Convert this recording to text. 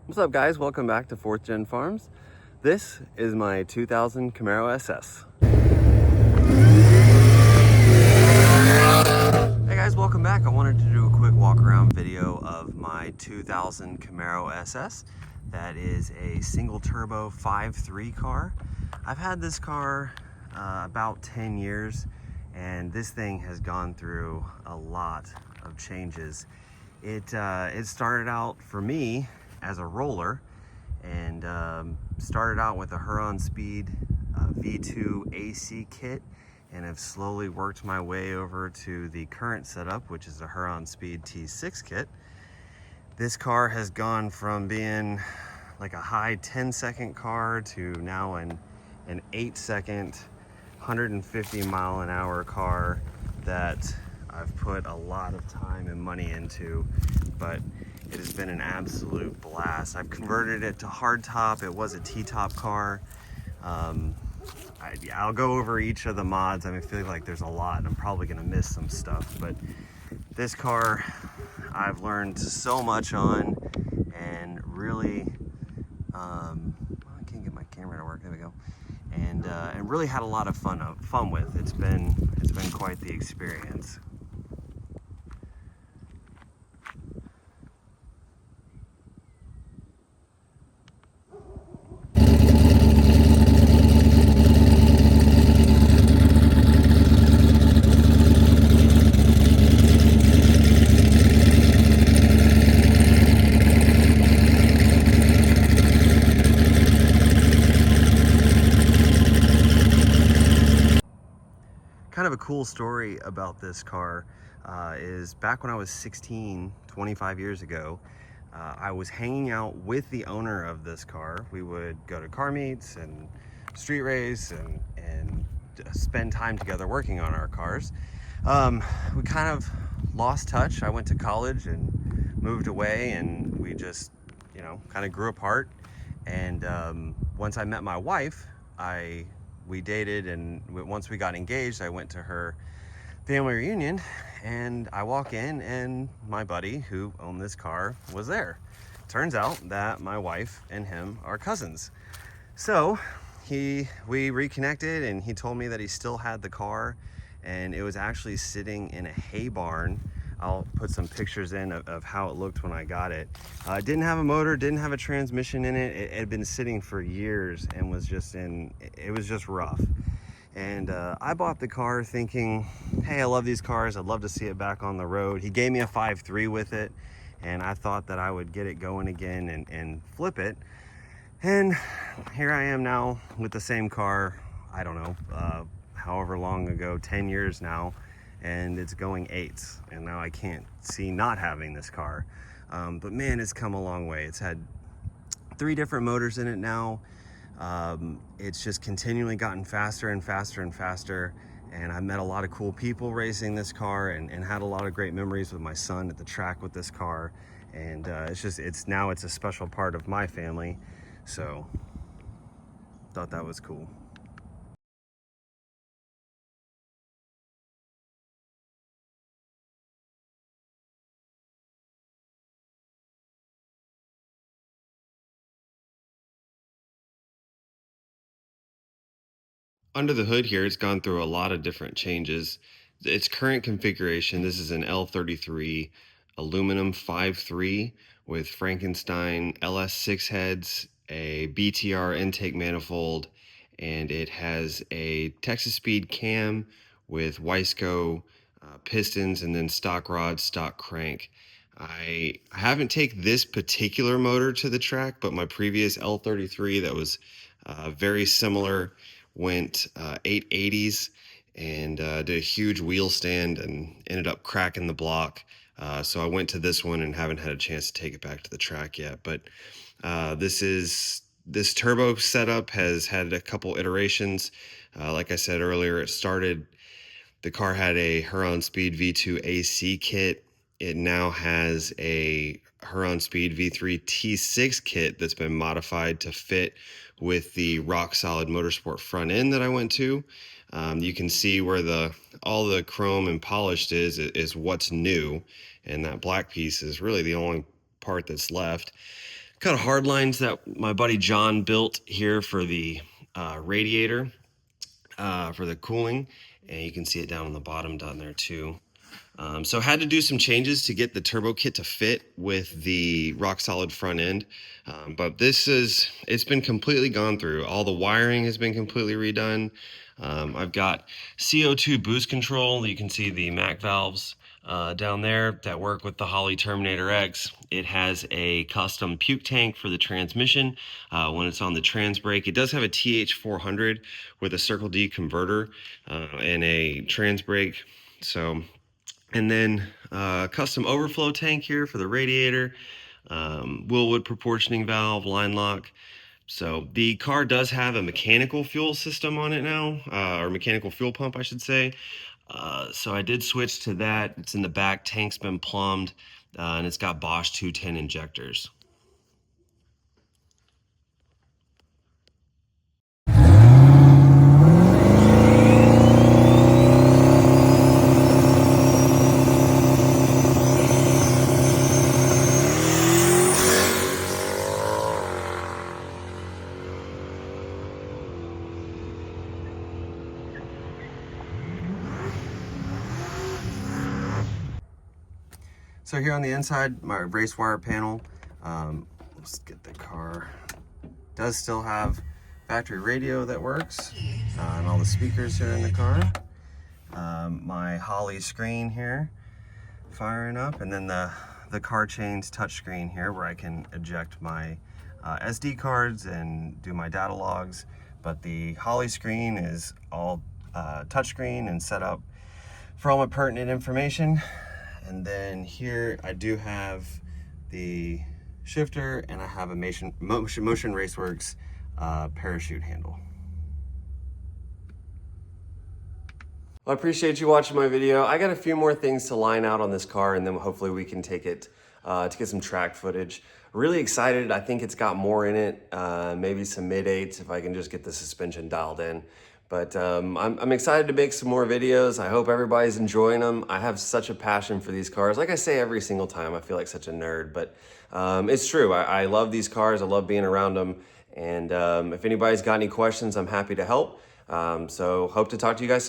What's up, guys? Welcome back to 4th Gen Farms. This is my 2000 Camaro SS. Hey guys, welcome back. I wanted to do a quick walk around video of my 2000 Camaro SS. That is a single turbo 5.3 car. I've had this car about 10 years, and this thing has gone through a lot of changes. It started out for me as a roller, and started out with a huronspeed V2 AC kit, and have slowly worked my way over to the current setup, which is a huronspeed T6 kit. This car has gone from being like a high 10-second car to now an 8-second 150-mile-an-hour car that I've put a lot of time and money into, but it has been an absolute blast. I've converted it to hardtop. It was a T-top car. I'll go over each of the mods. I feel like there's a lot, and I'm probably gonna miss some stuff, but this car I've learned so much on, and really, I can't get my camera to work. There we go. And really had a lot of fun with. It's been quite the experience. Kind of a cool story about this car is back when I was 16, 25 years ago, I was hanging out with the owner of this car. We would go to car meets and street race and spend time together working on our cars. We kind of lost touch. I went to college and moved away, and we just, kind of grew apart. And once I met my wife, we dated, and once we got engaged, I went to her family reunion, and I walk in, and my buddy who owned this car was there. Turns out that my wife and him are cousins. So we reconnected, and he told me that he still had the car, and it was actually sitting in a hay barn. I'll put some pictures in of how it looked when I got it. It didn't have a motor, didn't have a transmission in it. It had been sitting for years and was just rough. And I bought the car thinking, hey, I love these cars. I'd love to see it back on the road. He gave me a 5.3 with it, and I thought that I would get it going again and flip it. And here I am now with the same car, I don't know, however long ago, 10 years now, and it's going 8s, and now I can't see not having this car. But man, it's come a long way. It's had 3 different motors in it now. It's just continually gotten faster and faster and faster, and I met a lot of cool people racing this car, and had a lot of great memories with my son at the track with this car. And it's now a special part of my family, so thought that was cool. Under the hood here, it's gone through a lot of different changes. Its current configuration, this is an L33 aluminum 5.3 with Frankenstein LS6 heads, a BTR intake manifold, and it has a Texas Speed cam with Wiseco pistons, and then stock rod, stock crank. I haven't taken this particular motor to the track, but my previous L33 that was very similar went 880s, and did a huge wheel stand and ended up cracking the block. So I went to this one and haven't had a chance to take it back to the track yet. But this turbo setup has had a couple iterations. Like I said earlier, the car had a huronspeed V2 AC kit. It now has a huronspeed V3 T6 kit that's been modified to fit with the rock solid motorsport front end that I went to. You can see where all the chrome and polished is what's new, and that black piece is really the only part that's left. Got hard lines that my buddy John built here for the radiator for the cooling, and you can see it down on the bottom down there too. So I had to do some changes to get the turbo kit to fit with the rock solid front end. But it's been completely gone through. All the wiring has been completely redone. I've got CO2 boost control. You can see the MAC valves down there that work with the Holley Terminator X. It has a custom puke tank for the transmission when it's on the trans brake. It does have a TH400 with a Circle D converter and a trans brake. And then custom overflow tank here for the radiator, Willwood proportioning valve, line lock. So the car does have a mechanical fuel system on it now, or mechanical fuel pump, I should say. So I did switch to that. It's in the back, tank's been plumbed, and it's got Bosch 210 injectors. So here on the inside, my race wire panel, let's get the car, does still have factory radio that works, and all the speakers here in the car. My Holley screen here firing up, and then the car chains touchscreen here where I can eject my SD cards and do my data logs. But the Holley screen is all touchscreen and set up for all my pertinent information. And then here I do have the shifter, and I have a Motion Raceworks parachute handle. Well, I appreciate you watching my video. I got a few more things to line out on this car, and then hopefully we can take it to get some track footage. Really excited. I think it's got more in it, maybe some mid-8s if I can just get the suspension dialed in. But I'm excited to make some more videos. I hope everybody's enjoying them. I have such a passion for these cars. Like I say every single time, I feel like such a nerd, but it's true. I love these cars. I love being around them. And if anybody's got any questions, I'm happy to help. So hope to talk to you guys soon.